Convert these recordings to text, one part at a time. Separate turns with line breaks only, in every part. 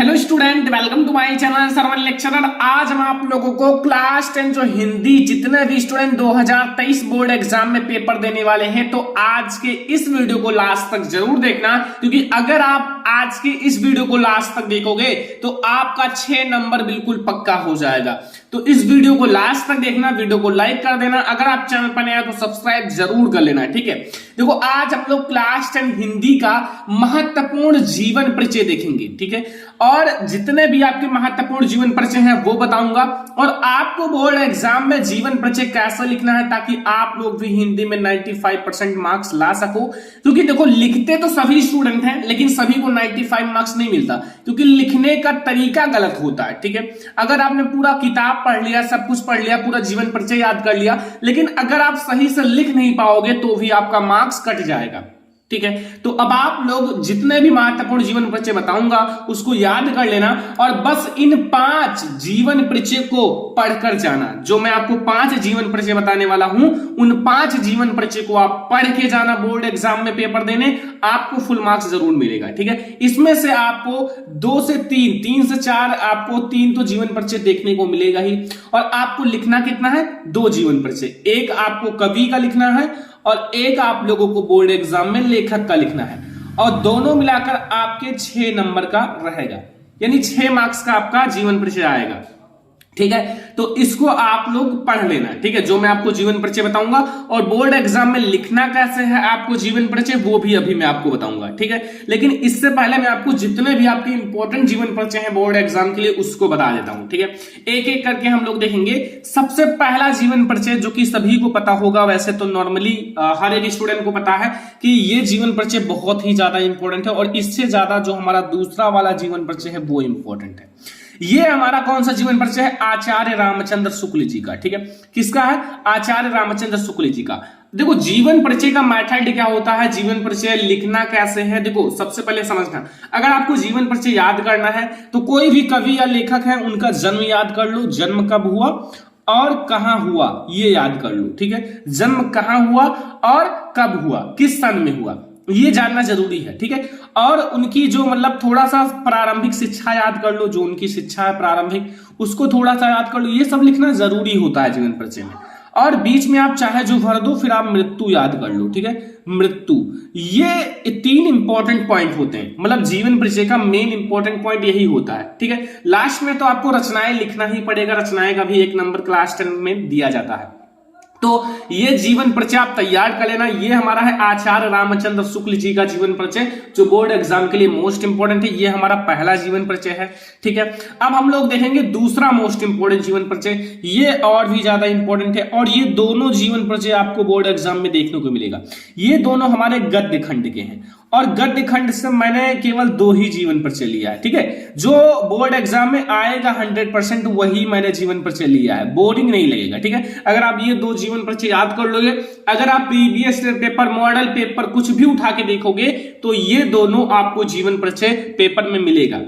Hello student, welcome to my channel Sarvan lecturer. आज हम आप लोगों को क्लास 10 जो हिंदी जितने भी स्टूडेंट 2023 बोर्ड एग्जाम में पेपर देने वाले हैं, तो आज के इस वीडियो को लास्ट तक जरूर देखना, क्योंकि अगर आप आज के इस वीडियो को लास्ट तक देखोगे तो आपका 6 नंबर बिल्कुल पक्का हो जाएगा। तो इस वीडियो को लास्ट तक देखना, वीडियो को लाइक कर देना, अगर आप चैनल पर नए हैं तो सब्सक्राइब जरूर कर लेना, ठीक है। देखो, आज हम लोग क्लास 10 हिंदी का महत्वपूर्ण जीवन परिचय देखेंगे, ठीक है। और जितने भी आपके महत्वपूर्ण जीवन परिचय हैं वो बताऊंगा, और आपको बोर्ड एग्जाम में जीवन परिचय कैसे लिखना है ताकि आप लोग भी हिंदी में 95% मार्क्स ला सको। क्योंकि देखो, लिखते तो सभी स्टूडेंट हैं, लेकिन सभी को 95 मार्क्स नहीं मिलता, क्योंकि लिखने का तरीका गलत होता है, ठीक है। अगर आपने पूरा किताब पढ़ लिया, सब कुछ पढ़ लिया, पूरा जीवन परिचय याद कर लिया, लेकिन अगर आप सही से लिख नहीं पाओगे तो भी आपका मार्क्स कट जाएगा, ठीक है। तो अब आप लोग जितने भी महत्वपूर्ण जीवन परिचय बताऊंगा उसको याद कर लेना, और बस इन 5 जीवन परिचय को पढ़कर जाना। जो मैं आपको 5 जीवन परिचय बताने वाला हूं, उन 5 जीवन परिचय को आप पढ़ के जाना बोर्ड एग्जाम में पेपर देने, आपको फुल मार्क्स जरूर मिलेगा, ठीक है। इसमें से आपको 2 से 3 से 4 आपको 3 तो जीवन परिचय देखने को मिलेगा ही, और आपको लिखना कितना है? 2 जीवन परिचय। एक आपको कवि का लिखना है और एक आप लोगों को बोर्ड एग्जाम में लेखक का लिखना है, और दोनों मिलाकर आपके 6 नंबर का रहेगा, यानी 6 मार्क्स का आपका जीवन परिचय आएगा, ठीक है। तो इसको आप लोग पढ़ लेना, ठीक है। जो मैं आपको जीवन परिचय बताऊंगा, और बोर्ड एग्जाम में लिखना कैसे है आपको जीवन परिचय, वो भी अभी मैं आपको बताऊंगा, ठीक है। लेकिन इससे पहले मैं आपको जितने भी आपके इंपॉर्टेंट जीवन परिचय हैं बोर्ड एग्जाम के लिए उसको बता देता हूं, ठीक है। एक एक करके हम लोग देखेंगे। सबसे पहला जीवन परिचय जो कि सभी को पता होगा, वैसे तो नॉर्मली हर एक स्टूडेंट को पता है कि ये जीवन परिचय बहुत ही ज्यादा इंपॉर्टेंट है, और इससे ज्यादा जो हमारा दूसरा वाला जीवन परिचय है वो इंपॉर्टेंट है। ये हमारा कौन सा जीवन परिचय है? आचार्य रामचंद्र शुक्ल जी का, ठीक है। किसका है? आचार्य रामचंद्र शुक्ल जी का। देखो, जीवन परिचय का मेथड क्या होता है, जीवन परिचय लिखना कैसे है, देखो सबसे पहले समझना। अगर आपको जीवन परिचय याद करना है तो कोई भी कवि या लेखक है उनका जन्म याद कर लो, जन्म कब हुआ और कहां हुआ ये याद कर लो, ठीक है। जन्म कहां हुआ और कब हुआ, किस सन में हुआ, ये जानना जरूरी है, ठीक है। और उनकी जो मतलब थोड़ा सा प्रारंभिक शिक्षा याद कर लो, जो उनकी शिक्षा है प्रारंभिक उसको थोड़ा सा याद कर लो, ये सब लिखना जरूरी होता है जीवन परिचय में। और बीच में आप चाहे जो भर दो, फिर आप मृत्यु याद कर लो, ठीक है। मृत्यु, ये 3 इंपॉर्टेंट पॉइंट होते हैं, मतलब जीवन परिचय का मेन इंपॉर्टेंट पॉइंट यही होता है, ठीक है। लास्ट में तो आपको रचनाएं लिखना ही पड़ेगा, रचनाएं का भी 1 नंबर क्लास 10 में दिया जाता है। तो ये जीवन परिचय आप तैयार कर लेना। ये हमारा है आचार्य रामचंद्र शुक्ल जी का जीवन परिचय, जो बोर्ड एग्जाम के लिए मोस्ट इंपोर्टेंट है। ये हमारा पहला जीवन परिचय है, ठीक है। अब हम लोग देखेंगे दूसरा मोस्ट इंपोर्टेंट जीवन परिचय, ये और भी ज्यादा इंपॉर्टेंट है, और ये दोनों जीवन परिचय आपको बोर्ड एग्जाम में देखने को मिलेगा। ये दोनों हमारे गद्य खंड के हैं, और गद्य खंड से मैंने केवल 2 ही जीवन परिचय लिया है, ठीक है। जो बोर्ड एग्जाम में आएगा 100% वही मैंने जीवन परिचय लिया है, बोरिंग नहीं लगेगा, ठीक है। अगर आप ये 2 जीवन परिचय याद कर लोगे, अगर आप प्रीवियस पेपर, मॉडल पेपर कुछ भी उठा के देखोगे तो ये दोनों आपको जीवन परिचय पेपर में मिलेगा,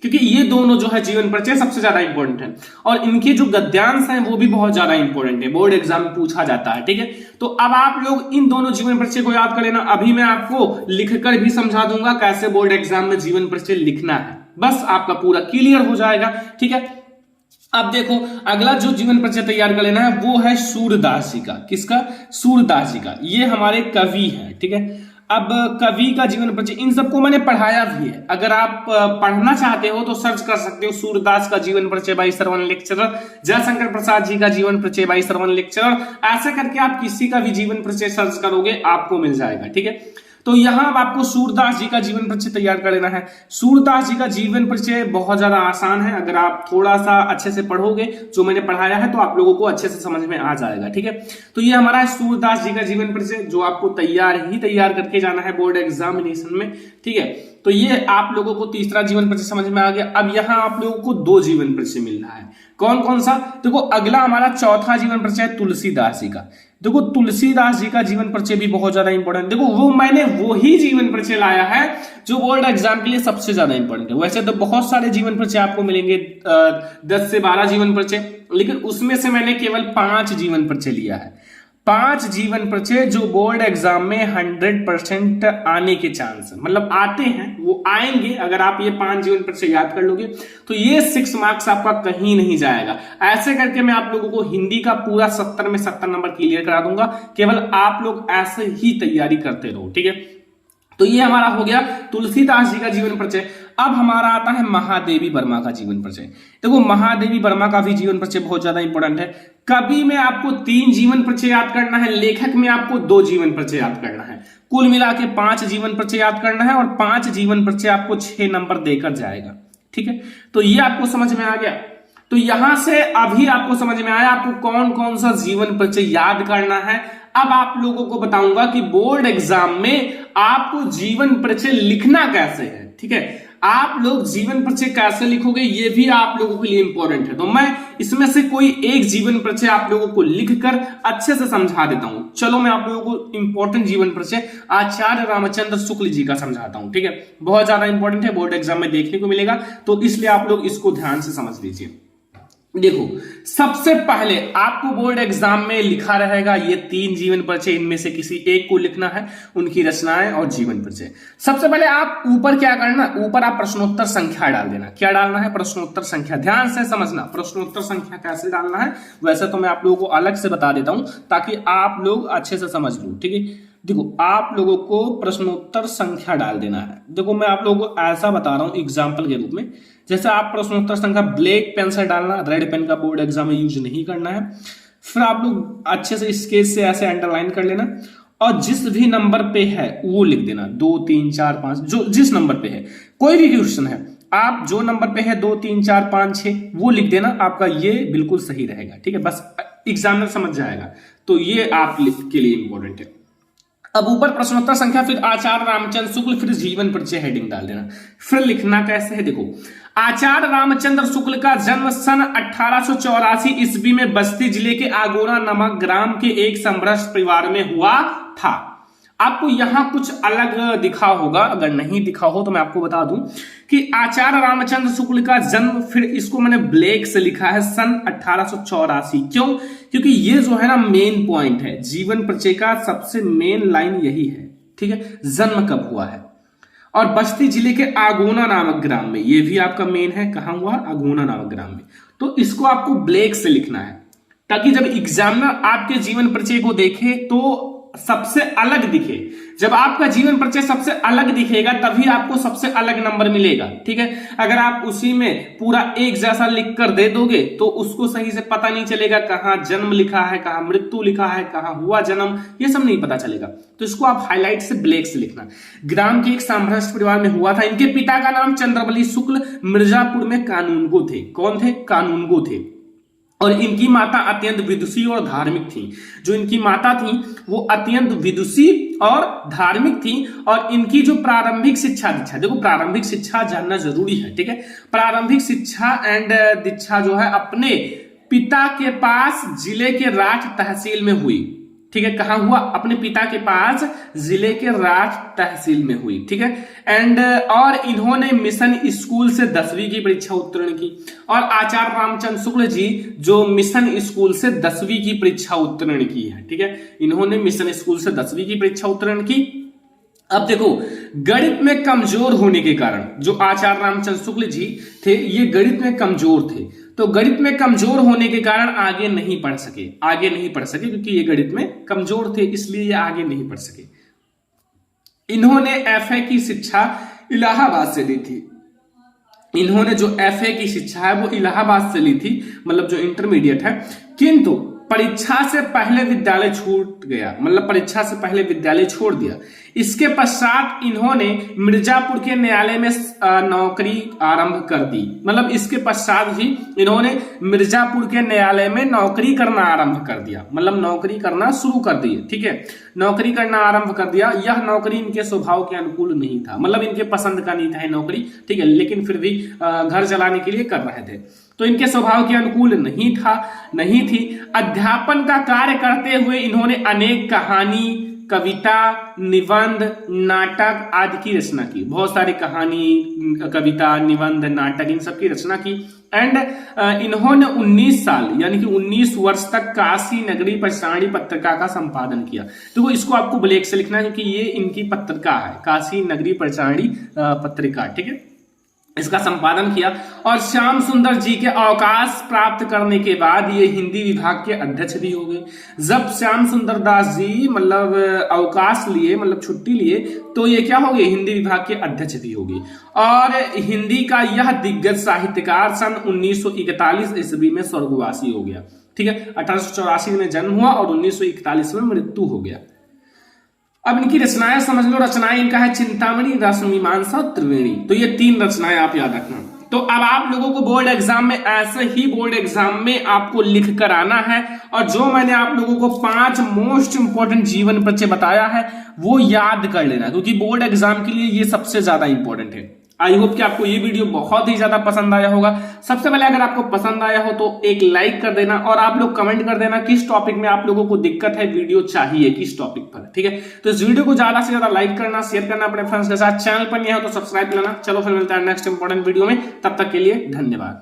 क्योंकि ये दोनों जो है जीवन परिचय सबसे ज्यादा इंपॉर्टेंट है, और इनके जो गद्यांश हैं वो भी बहुत ज्यादा इंपॉर्टेंट है, बोर्ड एग्जाम में पूछा जाता है, ठीक है। तो अब आप लोग इन दोनों जीवन परिचय को याद कर लेना। अभी मैं आपको लिखकर भी समझा दूंगा कैसे बोर्ड एग्जाम में जीवन परिचय लिखना है, बस आपका पूरा क्लियर हो जाएगा, ठीक है। अब देखो, अगला जो जीवन परिचय तैयार कर लेना है वो है सूरदास जी का। किसका? सूरदास जी का। ये हमारे कवि हैं, ठीक है। अब कवि का जीवन परिचय इन सबको मैंने पढ़ाया भी है, अगर आप पढ़ना चाहते हो तो सर्च कर सकते हो, सूरदास का जीवन परिचय बाई सरवन लेक्चरर, जयशंकर प्रसाद जी का जीवन परिचय बाई सरवन लेक्चरर, ऐसे करके आप किसी का भी जीवन परिचय सर्च करोगे आपको मिल जाएगा, ठीक है। तो यहां आपको सूरदास जी का जीवन परिचय तैयार कर लेना है। सूरदास जी का जीवन परिचय बहुत ज्यादा आसान है, अगर आप थोड़ा सा अच्छे से पढ़ोगे जो मैंने पढ़ाया है तो आप लोगों को अच्छे से समझ में आ जाएगा, ठीक है। तो ये हमारा है सूरदास जी का जीवन परिचय, जो आपको तैयार करके जाना है बोर्ड एग्जामिनेशन में, ठीक है। तो ये आप लोगों को तीसरा जीवन परिचय समझ में आ गया। अब यहाँ आप लोगों को 2 जीवन परिचय मिल रहा है, कौन कौन सा? देखो, अगला हमारा चौथा जीवन परिचय है तुलसीदास जी का। देखो, तुलसीदास जी का जीवन परिचय भी बहुत ज्यादा इंपॉर्टेंट। देखो, वो मैंने वही जीवन परिचय लाया है जो बोर्ड एग्जाम के लिए सबसे ज्यादा इंपॉर्टेंट है। वैसे तो बहुत सारे जीवन परिचय आपको मिलेंगे, 10 से 12 जीवन परिचय, लेकिन उसमें से मैंने केवल 5 जीवन परिचय लिया है। 5 जीवन परिचय जो बोर्ड एग्जाम में 100% आने के चांस, मतलब आते हैं, वो आएंगे। अगर आप ये 5 जीवन परिचय याद कर लोगे तो ये 6 मार्क्स आपका कहीं नहीं जाएगा। ऐसे करके मैं आप लोगों को हिंदी का पूरा 70 में 70 नंबर क्लियर करा दूंगा। केवल आप लोग ऐसे ही तैयारी करते रहो, ठीक है। तो ये हमारा हो गया तुलसीदास जी का जीवन परिचय। अब हमारा आता है महादेवी वर्मा का जीवन परिचय। देखो महादेवी वर्मा का भी जीवन परिचय बहुत ज्यादा इंपॉर्टेंट है। कवि में आपको 3 जीवन परिचय याद करना है, लेखक में आपको 2 जीवन परिचय याद करना है। कुल मिला के 5 जीवन परिचय याद करना है और 5 जीवन परिचय आपको 6 नंबर देकर जाएगा, ठीक है। तो ये आपको समझ में आ गया। तो यहां से अभी आपको समझ में आया आपको कौन कौन सा जीवन परिचय याद करना है। अब आप लोगों को बताऊंगा कि बोर्ड एग्जाम में आपको जीवन परिचय लिखना कैसे है, ठीक है। आप लोग जीवन परिचय कैसे लिखोगे ये भी आप लोगों के लिए इंपॉर्टेंट है। तो मैं इसमें से कोई एक जीवन परिचय आप लोगों को लिखकर अच्छे से समझा देता हूं। चलो मैं आप लोगों को इंपॉर्टेंट जीवन परिचय आचार्य रामचंद्र शुक्ल जी का समझाता हूं, ठीक है। बहुत ज्यादा इंपॉर्टेंट है, बोर्ड एग्जाम में देखने को मिलेगा, तो इसलिए आप लोग इसको ध्यान से समझ लीजिए। देखो सबसे पहले आपको बोर्ड एग्जाम में लिखा रहेगा ये 3 जीवन परिचय, इनमें से किसी एक को लिखना है, उनकी रचनाएं और जीवन परिचय। सबसे पहले आप ऊपर क्या करना, ऊपर आप प्रश्नोत्तर संख्या डाल देना। क्या डालना है? प्रश्नोत्तर संख्या। ध्यान से समझना प्रश्नोत्तर संख्या कैसे डालना है, वैसे तो मैं आप लोगों को अलग से बता देता हूं ताकि आप लोग अच्छे से समझ लो, ठीक है। देखो आप लोगों को प्रश्नोत्तर संख्या डाल देना है। देखो मैं आप लोगों को ऐसा बता रहा हूं एग्जाम्पल के रूप में, जैसे आप प्रश्नोत्तर संख्या ब्लैक पेन से डालना, रेड पेन का बोर्ड एग्जाम में यूज नहीं करना है। फिर आप लोग अच्छे से स्केच से ऐसे अंडरलाइन कर लेना और जिस भी नंबर पे है वो लिख देना, 2 3 4 5, जो जिस नंबर पे है, कोई भी क्वेश्चन है आप जो नंबर पे है 2 3 4 5 6 वो लिख देना, आपका ये बिल्कुल सही रहेगा, ठीक है। बस एग्जामिनर समझ जाएगा, तो ये आप के लिए इंपॉर्टेंट है। अब ऊपर प्रश्नोत्तर संख्या, फिर आचार्य रामचंद्र शुक्ल, फिर जीवन परिचय हेडिंग डाल देना। फिर लिखना कैसे है, देखो आचार्य रामचंद्र शुक्ल का जन्म सन 1884 ईस्वी में बस्ती जिले के आगोरा नामक ग्राम के एक समृद्ध परिवार में हुआ था। आपको यहां कुछ अलग दिखा होगा, अगर नहीं दिखा हो तो मैं आपको बता दूं कि आचार्य रामचंद्र शुक्ल का जन्म, फिर इसको मैंने ब्लैक से लिखा है सन 1884। क्यों? क्योंकि ये जो है ना मेन पॉइंट है जीवन परिचय का, सबसे मेन लाइन यही है, ठीक है। जन्म कब हुआ है और बस्ती जिले के आगोना नामक ग्राम में, ये भी आपका मेन है, कहां हुआ? आगोना नामक ग्राम में। तो इसको आपको ब्लैक से लिखना है ताकि जब एग्जामिनर आपके जीवन परिचय को देखे तो सबसे अलग दिखे। जब आपका जीवन परिचय सबसे अलग दिखेगा तभी आपको सबसे अलग नंबर मिलेगा, ठीक है। अगर आप उसी में पूरा एक जैसा लिख कर दे दोगे तो उसको सही से पता नहीं चलेगा, कहां जन्म लिखा है, कहां मृत्यु लिखा है, कहां हुआ जन्म, ये सब नहीं पता चलेगा। तो इसको आप हाईलाइट से ब्लैक से लिखना। ग्राम के एक साम्राज्य परिवार में हुआ था। इनके पिता का नाम चंद्रबली शुक्ल मिर्जापुर में कानूनगो थे। कौन थे? कानूनगो थे। और इनकी माता अत्यंत विदुषी और धार्मिक थी। जो इनकी माता थी वो अत्यंत विदुषी और धार्मिक थी। और इनकी जो प्रारंभिक शिक्षा दीक्षा, देखो प्रारंभिक शिक्षा जानना जरूरी है, ठीक है। प्रारंभिक शिक्षा एंड दीक्षा जो है अपने पिता के पास जिले के राज तहसील में हुई, ठीक है। कहां हुआ? अपने पिता के पास जिले के राज तहसील में हुई, ठीक है। एंड और इन्होंने मिशन स्कूल से 10वीं की परीक्षा उत्तीर्ण की। और आचार्य रामचंद्र शुक्ल जी जो मिशन स्कूल से 10वीं की परीक्षा उत्तीर्ण की है, ठीक है। इन्होंने मिशन स्कूल से 10वीं की परीक्षा उत्तीर्ण की। अब देखो गणित में कमजोर होने के कारण जो आचार्य रामचंद्र शुक्ल जी थे ये गणित में कमजोर थे। तो गणित में कमजोर होने के कारण आगे नहीं पढ़ सके, क्योंकि ये गणित में कमजोर थे, इसलिए ये आगे नहीं पढ़ सके। इन्होंने एफए की शिक्षा इलाहाबाद से ली थी। इन्होंने जो एफए की शिक्षा है वो इलाहाबाद से ली थी, मतलब जो इंटरमीडिएट है। किंतु परीक्षा से पहले विद्यालय छूट गया, मतलब परीक्षा से पहले विद्यालय छोड़ दिया। इसके पश्चात इन्होंने मिर्जापुर के न्यायालय में नौकरी आरंभ कर दी। मतलब इसके पश्चात ही इन्होंने मिर्जापुर के न्यायालय में नौकरी करना आरंभ कर दिया, मतलब नौकरी करना शुरू कर दी, ठीक है। नौकरी करना आरंभ कर दिया। यह नौकरी इनके स्वभाव के अनुकूल नहीं था, मतलब इनके पसंद का नहीं था नौकरी, ठीक है। लेकिन फिर भी घर चलाने के लिए कर रहे थे, तो इनके स्वभाव के अनुकूल नहीं थी। अध्यापन का कार्य करते हुए इन्होंने अनेक कविता, निबंध, नाटक आदि की रचना की। बहुत सारी कहानी, कविता, निबंध, नाटक इन सब की रचना की। एंड इन्होंने 19 साल यानी कि 19 वर्ष तक काशी नगरी प्रचारणी पत्रिका का संपादन किया। तो इसको आपको ब्लैक से लिखना है क्योंकि ये इनकी पत्रिका है, काशी नगरी प्रचारणी पत्रिका, ठीक है। इसका संपादन किया। और श्याम सुंदर जी के अवकाश प्राप्त करने के बाद ये हिंदी विभाग के अध्यक्ष भी हो गए। जब श्याम सुंदर दास जी मतलब अवकाश लिए, मतलब छुट्टी लिए, तो ये क्या हो गए, हिंदी विभाग के अध्यक्ष भी हो गए। और हिंदी का यह दिग्गज साहित्यकार सन 1941 ईस्वी में स्वर्गवासी हो गया, ठीक है। 1884 में जन्म हुआ और 1941 में मृत्यु हो गया। अब इनकी रचनाएं समझ लो। रचनाएं इनका है चिंतामणि, रसमीमांसा, त्रिवेणी। तो ये 3 रचनाएं आप याद रखना। तो अब आप लोगों को बोर्ड एग्जाम में ऐसे ही बोर्ड एग्जाम में आपको लिख कर आना है, और जो मैंने आप लोगों को 5 मोस्ट इंपोर्टेंट जीवन परिचय बताया है वो याद कर लेना, क्योंकि बोर्ड एग्जाम के लिए ये सबसे ज्यादा इंपॉर्टेंट है। आई होप कि आपको ये वीडियो बहुत ही ज्यादा पसंद आया होगा। सबसे पहले अगर आपको पसंद आया हो तो एक लाइक कर देना, और आप लोग कमेंट कर देना किस टॉपिक में आप लोगों को दिक्कत है, वीडियो चाहिए किस टॉपिक पर, ठीक है। तो इस वीडियो को ज्यादा से ज्यादा लाइक करना, शेयर करना अपने फ्रेंड्स के साथ। चैनल पर नहीं हो तो सब्सक्राइब करना। चलो फिर मिलता है नेक्स्ट इंपॉर्टेंट वीडियो में, तब तक के लिए धन्यवाद।